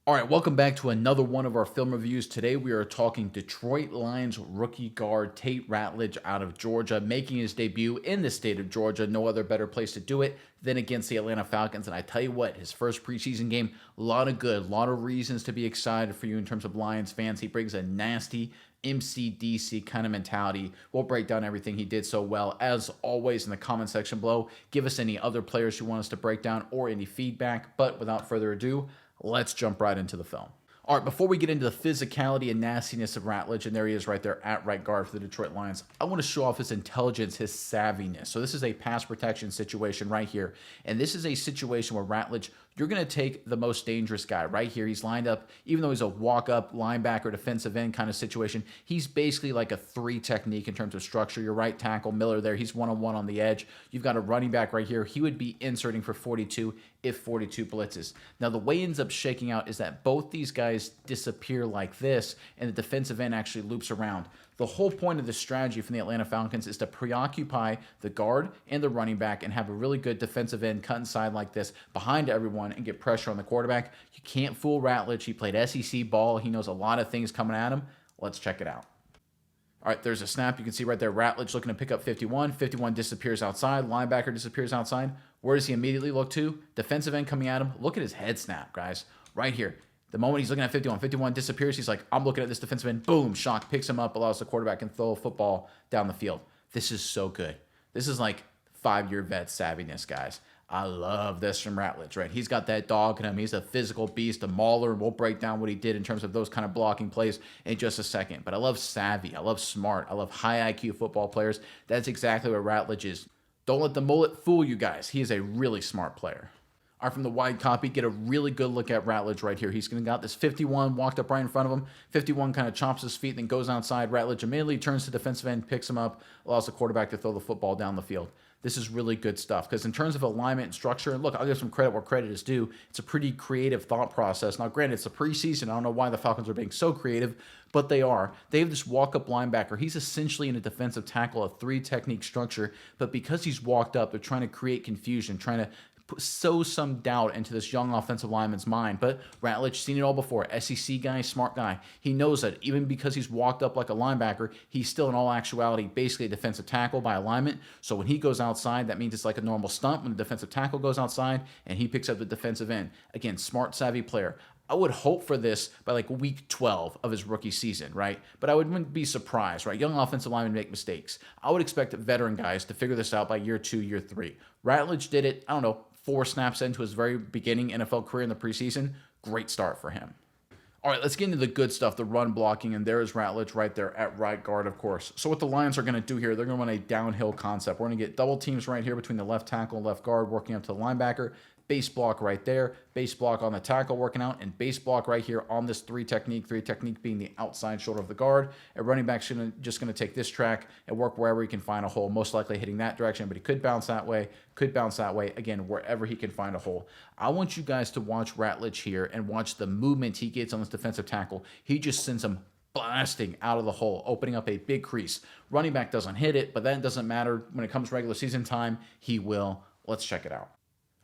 All right, welcome back to another one of our film reviews. Today we are talking Detroit Lions rookie guard Tate Ratledge out of Georgia, making his debut in the state of Georgia. No other better place to do it than against the Atlanta Falcons. And I tell you what, his first preseason game, a lot of good, a lot of reasons to be excited for you in terms of Lions fans. He brings a nasty MCDC kind of mentality. We'll break down everything he did so well. As always, in the comment section below, give us any other players you want us to break down or any feedback. But without further ado, let's jump right into the film. All right, before we get into the physicality and nastiness of Ratledge, and there he is right there at right guard for the Detroit Lions, I want to show off his intelligence, his savviness. So this is a pass protection situation right here. And this is a situation where Ratledge, you're going to take the most dangerous guy right here. He's lined up, even though he's a walk-up linebacker, defensive end kind of situation, he's basically like a 3 technique in terms of structure. Your right tackle, Miller there, he's one-on-one on the edge. You've got a running back right here. He would be inserting for 42 if 42 blitzes. Now, the way it ends up shaking out is that both these guys disappear like this, and the defensive end actually loops around. The whole point of the strategy from the Atlanta Falcons is to preoccupy the guard and the running back and have a really good defensive end cut inside like this behind everyone and get pressure on the quarterback. You can't fool Ratledge. He played SEC ball. He knows a lot of things coming at him. Let's check it out. All right, there's a snap. You can see right there, Ratledge looking to pick up 51. 51 disappears outside. Linebacker disappears outside. Where does he immediately look to? Defensive end coming at him. Look at his head snap, guys. Right here. The moment he's looking at 51, 51 disappears. He's like, I'm looking at this defensive end. Boom, shock, picks him up, allows the quarterback can throw a football down the field. This is so good. This is like 5-year vet savviness, guys. I love this from Ratledge, right? He's got that dog in him. He's a physical beast, a mauler, and we'll break down what he did in terms of those kind of blocking plays in just a second. But I love savvy. I love smart. I love high IQ football players. That's exactly what Ratledge is. Don't let the mullet fool you guys. He is a really smart player. All right, from the wide copy, get a really good look at Ratledge right here. He's going to got this 51 walked up right in front of him. 51 kind of chomps his feet, then goes outside. Ratledge immediately turns to defensive end, picks him up, allows the quarterback to throw the football down the field. This is really good stuff because in terms of alignment and structure, and look, I'll give some credit where credit is due. It's a pretty creative thought process. Now, granted, it's a preseason. I don't know why the Falcons are being so creative, but they are. They have this walk-up linebacker. He's essentially in a defensive tackle, a 3 technique structure, but because he's walked up, they're trying to create confusion, trying to sow some doubt into this young offensive lineman's mind. But Ratledge, seen it all before. SEC guy, smart guy. He knows that even because he's walked up like a linebacker, he's still in all actuality basically a defensive tackle by alignment. So when he goes outside, that means it's like a normal stunt when the defensive tackle goes outside and he picks up the defensive end. Again, smart, savvy player. I would hope for this by like week 12 of his rookie season, right? But I wouldn't be surprised, right? Young offensive linemen make mistakes. I would expect veteran guys to figure this out by year 2, year 3. Ratledge did it, I don't know, 4 snaps into his very beginning NFL career in the preseason. Great start for him. All right, let's get into the good stuff, the run blocking, and there is Ratledge right there at right guard, of course. So what the Lions are going to do here, they're going to run a downhill concept. We're going to get double teams right here between the left tackle and left guard, working up to the linebacker. Base block right there, base block on the tackle working out, and base block right here on this 3 technique being the outside shoulder of the guard. A running back's just going to take this track and work wherever he can find a hole, most likely hitting that direction, but he could bounce that way, again, wherever he can find a hole. I want you guys to watch Ratledge here and watch the movement he gets on this defensive tackle. He just sends him blasting out of the hole, opening up a big crease. Running back doesn't hit it, but that doesn't matter. When it comes regular season time, he will. Let's check it out.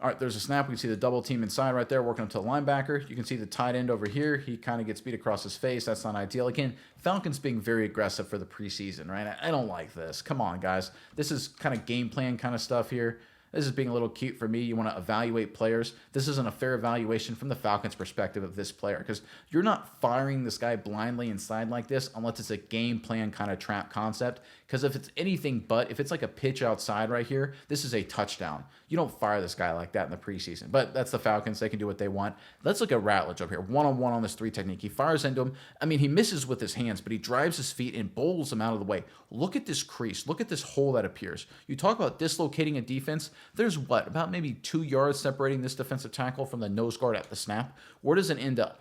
All right, there's a snap. We can see the double team inside right there, working up to the linebacker. You can see the tight end over here. He kind of gets beat across his face. That's not ideal. Again, Falcons being very aggressive for the preseason, right? I don't like this. Come on, guys. This is kind of game plan kind of stuff here. This is being a little cute for me. You want to evaluate players. This isn't a fair evaluation from the Falcons' perspective of this player because you're not firing this guy blindly inside like this unless it's a game plan kind of trap concept. Because if it's anything but, if it's like a pitch outside right here, this is a touchdown. You don't fire this guy like that in the preseason. But that's the Falcons. They can do what they want. Let's look at Ratledge up here. One-on-one on this 3 technique. He fires into him. I mean, he misses with his hands, but he drives his feet and bowls him out of the way. Look at this crease. Look at this hole that appears. You talk about dislocating a defense. There's what? About maybe 2 yards separating this defensive tackle from the nose guard at the snap. Where does it end up?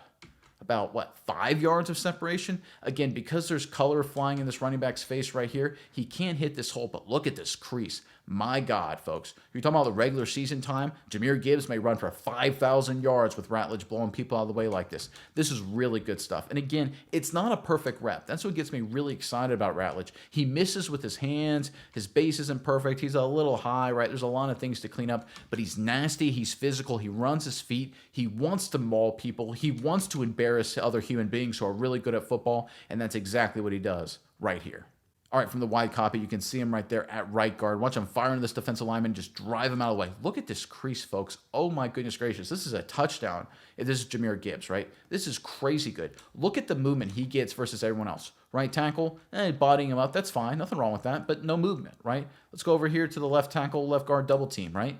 about, what, 5 yards of separation? Again, because there's color flying in this running back's face right here, he can't hit this hole, but look at this crease. My God, folks. You're talking about the regular season time, Jahmyr Gibbs may run for 5,000 yards with Ratledge blowing people out of the way like this. This is really good stuff. And again, it's not a perfect rep. That's what gets me really excited about Ratledge. He misses with his hands. His base isn't perfect. He's a little high, right? There's a lot of things to clean up, but he's nasty. He's physical. He runs his feet. He wants to maul people. He wants to embarrass other human beings who are really good at football, and that's exactly what he does right here. All right, from the wide copy, you can see him right there at right guard. Watch him fire into this defensive lineman, just drive him out of the way. Look at this crease, folks. Oh, my goodness gracious. This is a touchdown. This is Jahmyr Gibbs, right? This is crazy good. Look at the movement he gets versus everyone else. Right tackle, bodying him up. That's fine. Nothing wrong with that, but no movement, right? Let's go over here to the left tackle, left guard double team, right?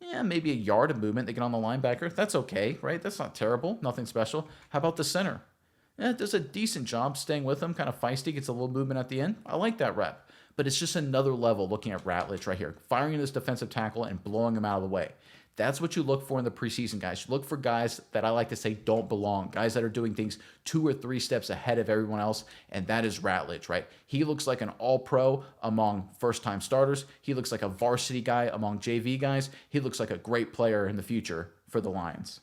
Yeah, maybe a yard of movement. They get on the linebacker. That's okay, right? That's not terrible. Nothing special. How about the center? Yeah, it does a decent job staying with him, kind of feisty, gets a little movement at the end. I like that rep. But it's just another level looking at Ratledge right here, firing this defensive tackle and blowing him out of the way. That's what you look for in the preseason, guys. You look for guys that I like to say don't belong, guys that are doing things 2 or 3 steps ahead of everyone else, and that is Ratledge, right? He looks like an all-pro among first-time starters. He looks like a varsity guy among JV guys. He looks like a great player in the future for the Lions.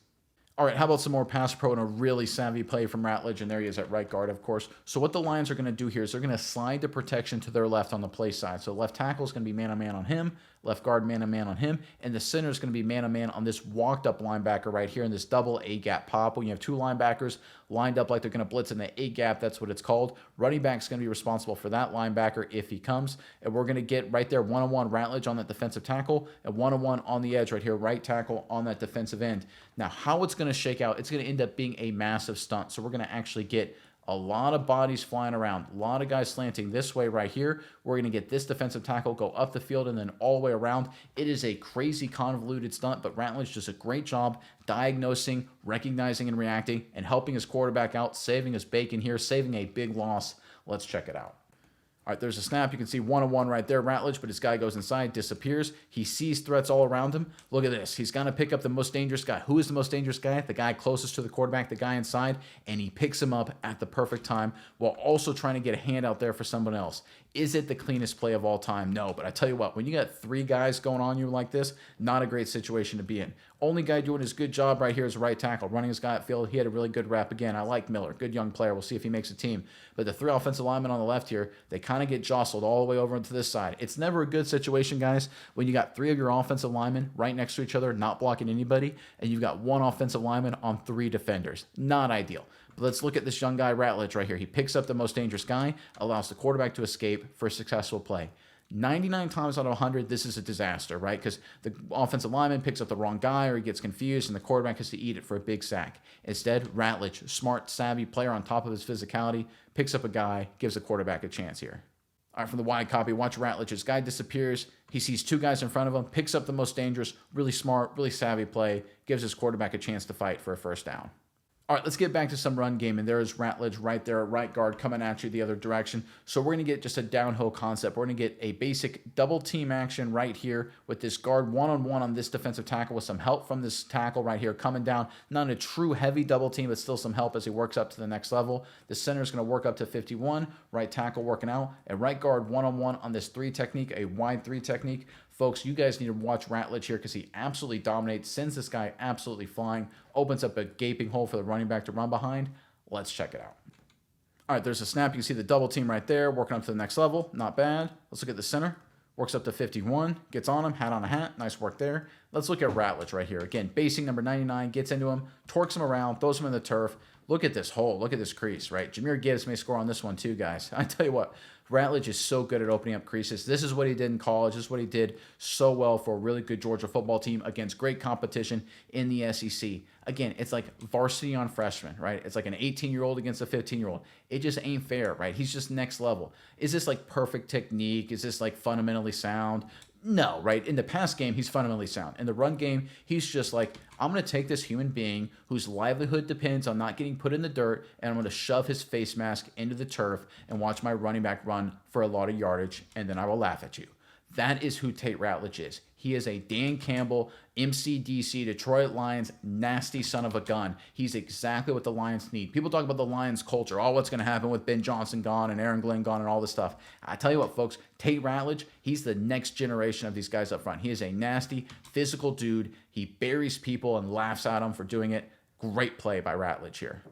All right, how about some more pass pro and a really savvy play from Ratledge? And there he is at right guard, of course. So what the Lions are going to do here is they're going to slide the protection to their left on the play side. So left tackle is going to be man-on-man on him, left guard man-on-man on him, and the center is going to be man-on-man on this walked-up linebacker right here in this double A-gap pop. When you have 2 linebackers lined up like they're going to blitz in the A-gap, that's what it's called. Running back's going to be responsible for that linebacker if he comes. And we're going to get right there one-on-one Ratledge on that defensive tackle and one-on-one on the edge right here, right tackle on that defensive end. Now, how it's going to shake out, it's going to end up being a massive stunt. So we're going to actually get a lot of bodies flying around, a lot of guys slanting this way right here. We're going to get this defensive tackle go up the field and then all the way around. It is a crazy convoluted stunt, but Ratledge does a great job diagnosing, recognizing, and reacting, and helping his quarterback out, saving his bacon here, saving a big loss. Let's check it out. All right, there's a snap. You can see one-on-one right there, Ratledge, but his guy goes inside, disappears. He sees threats all around him. Look at this. He's going to pick up the most dangerous guy. Who is the most dangerous guy? The guy closest to the quarterback, the guy inside, and he picks him up at the perfect time while also trying to get a hand out there for someone else. Is it the cleanest play of all time? No, but I tell you what, when you got 3 guys going on you like this, not a great situation to be in. Only guy doing his good job right here is right tackle, running his guy at field. He had a really good rep. Again, I like Miller, good young player. We'll see if he makes a team. But the 3 offensive linemen on the left here, they kind of get jostled all the way over into this side. It's never a good situation, guys, when you got 3 of your offensive linemen right next to each other, not blocking anybody, and you've got 1 offensive lineman on 3 defenders. Not ideal. But let's look at this young guy, Ratledge, right here. He picks up the most dangerous guy, allows the quarterback to escape for a successful play. 99 times out of 100, this is a disaster, right? Because the offensive lineman picks up the wrong guy or he gets confused and the quarterback has to eat it for a big sack. Instead, Ratledge, smart, savvy player on top of his physicality, picks up a guy, gives the quarterback a chance here. All right, from the wide copy, watch Ratledge. His guy disappears. He sees 2 guys in front of him, picks up the most dangerous, really smart, really savvy play, gives his quarterback a chance to fight for a first down. All right, let's get back to some run game, and there is Ratledge right there, right guard, coming at you the other direction. So we're going to get just a downhill concept. We're going to get a basic double team action right here with this guard one-on-one on this defensive tackle with some help from this tackle right here coming down. Not a true heavy double team, but still some help as he works up to the next level. The center is going to work up to 51, right tackle working out, and right guard one-on-one on this 3 technique, a wide 3 technique. Folks, you guys need to watch Ratledge here because he absolutely dominates, sends this guy absolutely flying, opens up a gaping hole for the running back to run behind. Let's check it out. All right, there's a snap. You can see the double team right there, working up to the next level. Not bad. Let's look at the center. Works up to 51, gets on him, hat on a hat. Nice work there. Let's look at Ratledge right here. Again, basing number 99, gets into him, torques him around, throws him in the turf. Look at this hole. Look at this crease, right? Jahmyr Gibbs may score on this one too, guys. I tell you what, Ratledge is so good at opening up creases. This is what he did in college. This is what he did so well for a really good Georgia football team against great competition in the SEC. Again, it's like varsity on freshmen, right? It's like an 18-year-old against a 15-year-old. It just ain't fair, right? He's just next level. Is this like perfect technique? Is this like fundamentally sound? No, right? In the pass game, he's fundamentally sound. In the run game, he's just like, I'm going to take this human being whose livelihood depends on not getting put in the dirt, and I'm going to shove his face mask into the turf and watch my running back run for a lot of yardage, and then I will laugh at you. That is who Tate Ratledge is. He is a Dan Campbell, MCDC, Detroit Lions, nasty son of a gun. He's exactly what the Lions need. People talk about the Lions culture. Oh, what's going to happen with Ben Johnson gone and Aaron Glenn gone and all this stuff. I tell you what, folks, Tate Ratledge, he's the next generation of these guys up front. He is a nasty, physical dude. He buries people and laughs at them for doing it. Great play by Ratledge here.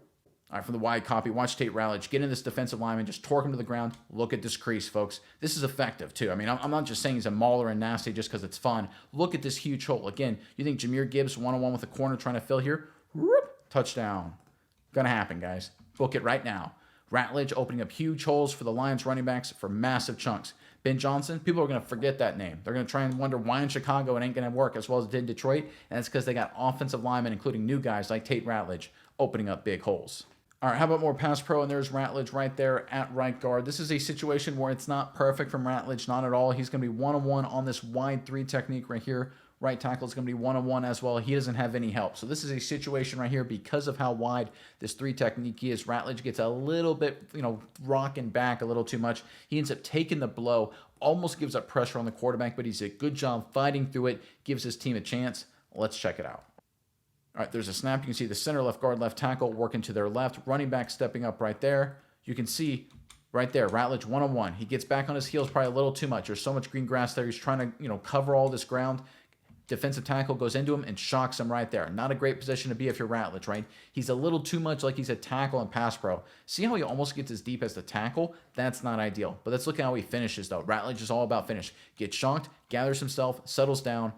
All right, from the wide copy, watch Tate Ratledge get in this defensive lineman, just torque him to the ground. Look at this crease, folks. This is effective, too. I mean, I'm not just saying he's a mauler and nasty just because it's fun. Look at this huge hole. Again, you think Jahmyr Gibbs one-on-one with a corner trying to fill here? Whoop, touchdown. Gonna happen, guys. Book it right now. Ratledge opening up huge holes for the Lions running backs for massive chunks. Ben Johnson, people are going to forget that name. They're going to try and wonder why in Chicago it ain't going to work as well as it did in Detroit, and it's because they got offensive linemen, including new guys like Tate Ratledge, opening up big holes. All right, how about more pass pro? And there's Ratledge right there at right guard. This is a situation where it's not perfect from Ratledge, not at all. He's going to be one-on-one on this wide three technique right here. Right tackle is going to be one-on-one as well. He doesn't have any help. So this is a situation right here because of how wide this three technique is. Ratledge gets a little bit, rocking back a little too much. He ends up taking the blow, almost gives up pressure on the quarterback, but he's a good job fighting through it, gives his team a chance. Let's check it out. All right, there's a snap. You can see the center, left guard, left tackle working to their left. Running back stepping up right there. You can see right there, Ratledge one-on-one. He gets back on his heels probably a little too much. There's so much green grass there. He's trying to, cover all this ground. Defensive tackle goes into him and shocks him right there. Not a great position to be if you're Ratledge, right? He's a little too much like he's a tackle and pass pro. See how he almost gets as deep as the tackle? That's not ideal. But let's look at how he finishes, though. Ratledge is all about finish. Gets shocked, gathers himself, settles down,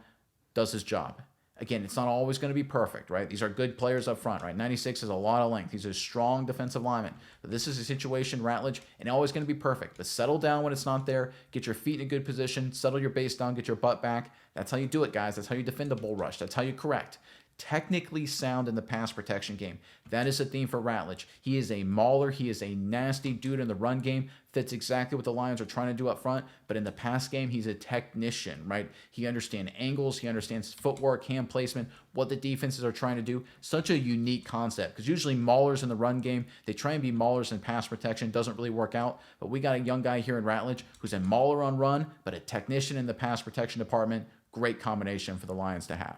does his job. Again, it's not always going to be perfect, right? These are good players up front, right? 96 is a lot of length. He's a strong defensive lineman. But this is a situation, Ratledge, and always going to be perfect. But settle down when it's not there. Get your feet in a good position. Settle your base down. Get your butt back. That's how you do it, guys. That's how you defend a bull rush. That's how you correct. Technically sound in the pass protection game. That is a theme for Ratledge. He is a mauler. He is a nasty dude in the run game. Fits exactly what the Lions are trying to do up front. But in the pass game, he's a technician, right? He understands angles. He understands footwork, hand placement, what the defenses are trying to do. Such a unique concept because usually maulers in the run game, they try and be maulers in pass protection. Doesn't really work out. But we got a young guy here in Ratledge who's a mauler on run, but a technician in the pass protection department. Great combination for the Lions to have.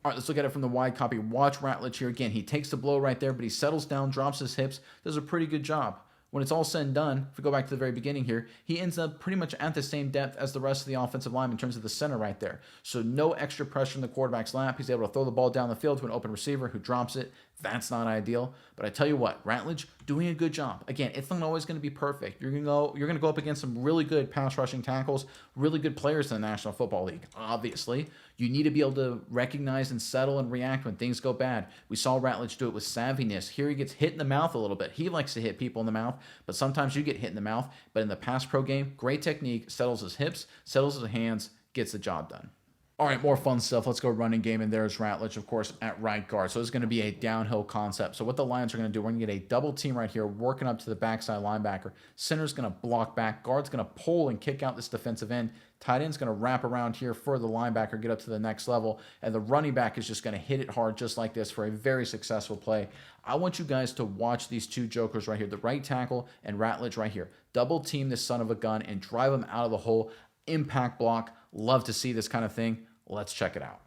All right, let's look at it from the wide copy. Watch Ratledge here again. He takes the blow right there, but he settles down, drops his hips, does a pretty good job. When it's all said and done, if we go back to the very beginning here, he ends up pretty much at the same depth as the rest of the offensive line in terms of the center right there. So no extra pressure in the quarterback's lap. He's able to throw the ball down the field to an open receiver who drops it. That's not ideal. But I tell you what, Ratledge doing a good job. Again, it's not always going to be perfect. You're going to go up against some really good pass rushing tackles, really good players in the National Football League. Obviously, you need to be able to recognize and settle and react when things go bad. We saw Ratledge do it with savviness. Here he gets hit in the mouth a little bit. He likes to hit people in the mouth, but sometimes you get hit in the mouth. But in the pass pro game, great technique, settles his hips, settles his hands, gets the job done. All right, more fun stuff. Let's go running game, and there's Ratledge, of course, at right guard. So it's going to be a downhill concept. So what the Lions are going to do, we're going to get a double team right here, working up to the backside linebacker. Center's going to block back. Guard's going to pull and kick out this defensive end. Tight end's going to wrap around here for the linebacker, get up to the next level, and the running back is just going to hit it hard just like this for a very successful play. I want you guys to watch these two jokers right here, the right tackle and Ratledge right here. Double team this son of a gun and drive him out of the hole. Impact block. Love to see this kind of thing. Let's check it out.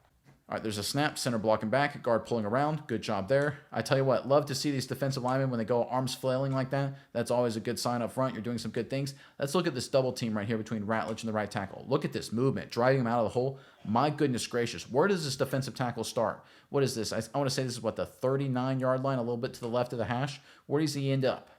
All right, there's a snap, center blocking back, guard pulling around. Good job there. I tell you what, love to see these defensive linemen when they go arms flailing like that. That's always a good sign up front. You're doing some good things. Let's look at this double team right here between Ratledge and the right tackle. Look at this movement, driving him out of the hole. My goodness gracious, where does this defensive tackle start? What is this? I want to say this is what, the 39-yard line, a little bit to the left of the hash. Where does he end up?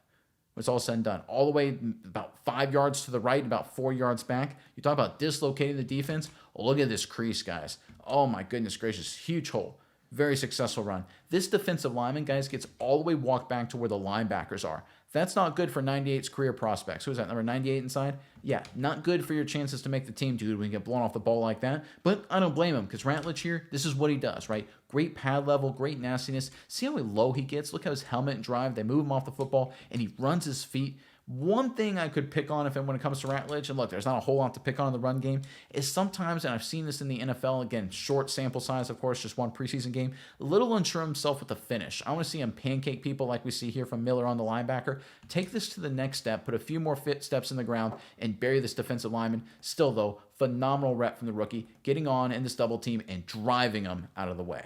It's all said and done. All the way about 5 yards to the right, about 4 yards back. You talk about dislocating the defense. Oh, look at this crease, guys. Oh, my goodness gracious. Huge hole. Very successful run. This defensive lineman, guys, gets all the way walked back to where the linebackers are. That's not good for 98's career prospects. Who is that, number 98 inside? Yeah, not good for your chances to make the team, dude, when you get blown off the ball like that. But I don't blame him, because Ratledge here, this is what he does, right? Great pad level, great nastiness. See how low he gets? Look how his helmet and drive, they move him off the football, and he runs his feet. One thing I could pick on when it comes to Ratledge, and look, there's not a whole lot to pick on in the run game, is sometimes, and I've seen this in the NFL, again, short sample size, of course, just one preseason game, a little unsure himself with the finish. I want to see him pancake people like we see here from Miller on the linebacker. Take this to the next step, put a few more fit steps in the ground, and bury this defensive lineman. Still, though, phenomenal rep from the rookie, getting on in this double team and driving him out of the way.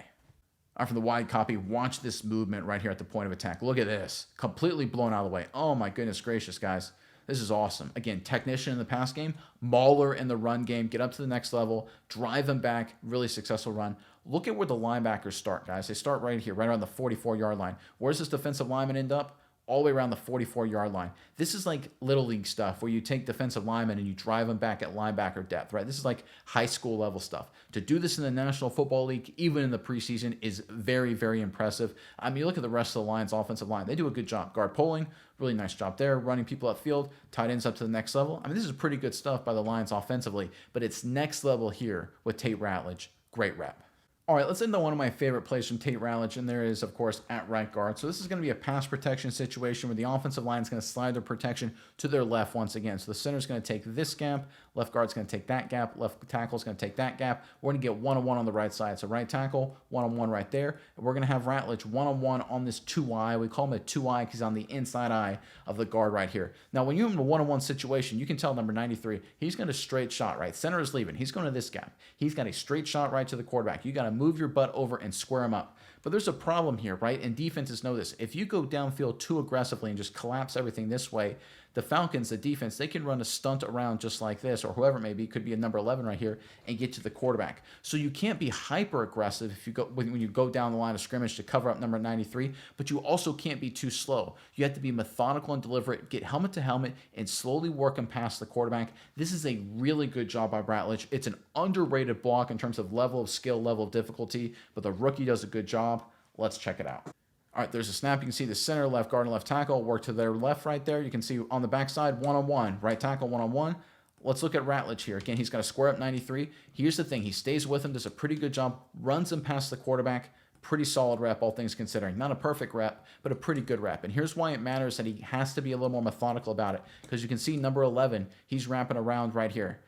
All right, from the wide copy, watch this movement right here at the point of attack. Look at this. Completely blown out of the way. Oh, my goodness gracious, guys. This is awesome. Again, technician in the pass game, Mauler in the run game, get up to the next level, drive them back, really successful run. Look at where the linebackers start, guys. They start right here, right around the 44-yard line. Where's this defensive lineman end up? All the way around the 44-yard line. This is like little league stuff where you take defensive linemen and you drive them back at linebacker depth, right? This is like high school level stuff. To do this in the National Football League, even in the preseason, is very, very impressive. I mean, you look at the rest of the Lions' offensive line. They do a good job. Guard pulling, really nice job there. Running people upfield, tight ends up to the next level. I mean, this is pretty good stuff by the Lions offensively, but it's next level here with Tate Ratledge. Great rep. All right, let's end on one of my favorite plays from Tate Ratledge, and there is, of course, at right guard. So this is going to be a pass protection situation where the offensive line is going to slide their protection to their left once again. So the center is going to take this gap, left guard is going to take that gap, left tackle is going to take that gap. We're going to get one-on-one on the right side. So right tackle, one-on-one right there. And we're going to have Ratledge one-on-one on this 2-eye. We call him a 2-eye because he's on the inside eye of the guard right here. Now, when you're in a one-on-one situation, you can tell number 93, he's going to straight shot, right? Center is leaving. He's going to this gap. He's got a straight shot right to the quarterback. You got to move your butt over and square him up. But there's a problem here, right? And defenses know this. If you go downfield too aggressively and just collapse everything this way, the Falcons, the defense, they can run a stunt around just like this, or whoever it may be, could be a number 11 right here, and get to the quarterback. So you can't be hyper aggressive if you go when you go down the line of scrimmage to cover up number 93, but you also can't be too slow. You have to be methodical and deliberate, get helmet to helmet, and slowly work them past the quarterback. This is a really good job by Ratledge. It's an underrated block in terms of level of skill, level of difficulty, but the rookie does a good job. Let's check it out. All right, there's a snap. You can see the center, left guard, and left tackle work to their left right there. You can see on the backside, one-on-one, right tackle, one-on-one. Let's look at Ratledge here. Again, he's got to square up 93. Here's the thing. He stays with him, does a pretty good job, runs him past the quarterback. Pretty solid rep, all things considering. Not a perfect rep, but a pretty good rep. And here's why it matters that he has to be a little more methodical about it. Because you can see number 11, he's wrapping around right here.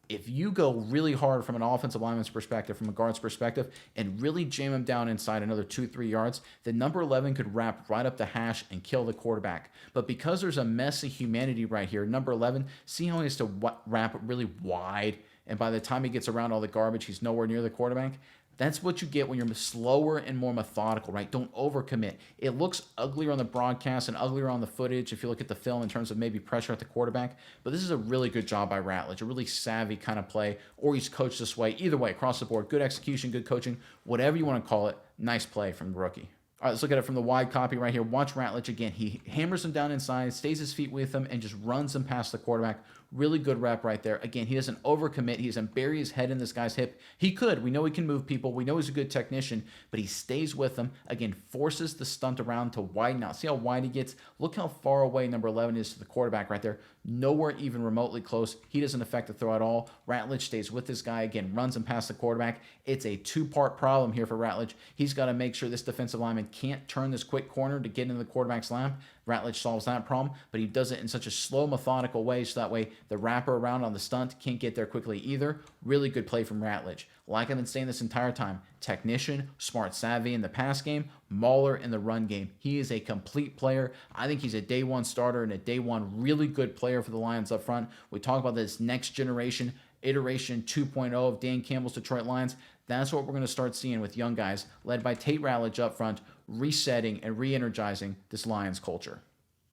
If you go really hard from an offensive lineman's perspective, from a guard's perspective, and really jam him down inside another 2-3 yards, then number 11 could wrap right up the hash and kill the quarterback. But because there's a mess of humanity right here, number 11, see how he has to wrap really wide, and by the time he gets around all the garbage, he's nowhere near the quarterback? That's what you get when you're slower and more methodical, right? Don't overcommit. It looks uglier on the broadcast and uglier on the footage if you look at the film in terms of maybe pressure at the quarterback. But this is a really good job by Ratledge, a really savvy kind of play, or he's coached this way. Either way, across the board, good execution, good coaching, whatever you want to call it, nice play from the rookie. All right, let's look at it from the wide copy right here. Watch Ratledge again. He hammers him down inside, stays his feet with him, and just runs him past the quarterback. Really good rep right there. Again, he doesn't overcommit. He doesn't bury his head in this guy's hip. He could. We know he can move people. We know he's a good technician, but he stays with them. Again, forces the stunt around to widen out. See how wide he gets? Look how far away number 11 is to the quarterback right there. Nowhere even remotely close. He doesn't affect the throw at all. Ratledge stays with this guy. Again, runs him past the quarterback. It's a two-part problem here for Ratledge. He's got to make sure this defensive lineman can't turn this quick corner to get into the quarterback's lap. Ratledge solves that problem, but he does it in such a slow, methodical way, so that way the wrapper around on the stunt can't get there quickly either. Really good play from Ratledge. Like I've been saying this entire time, technician, smart, savvy in the pass game, Mauler in the run game. He is a complete player. I think he's a day one starter and a day one really good player for the Lions up front. We talk about this next generation, iteration 2.0 of Dan Campbell's Detroit Lions. That's what we're going to start seeing with young guys led by Tate Ratledge up front, resetting and re-energizing this Lions culture.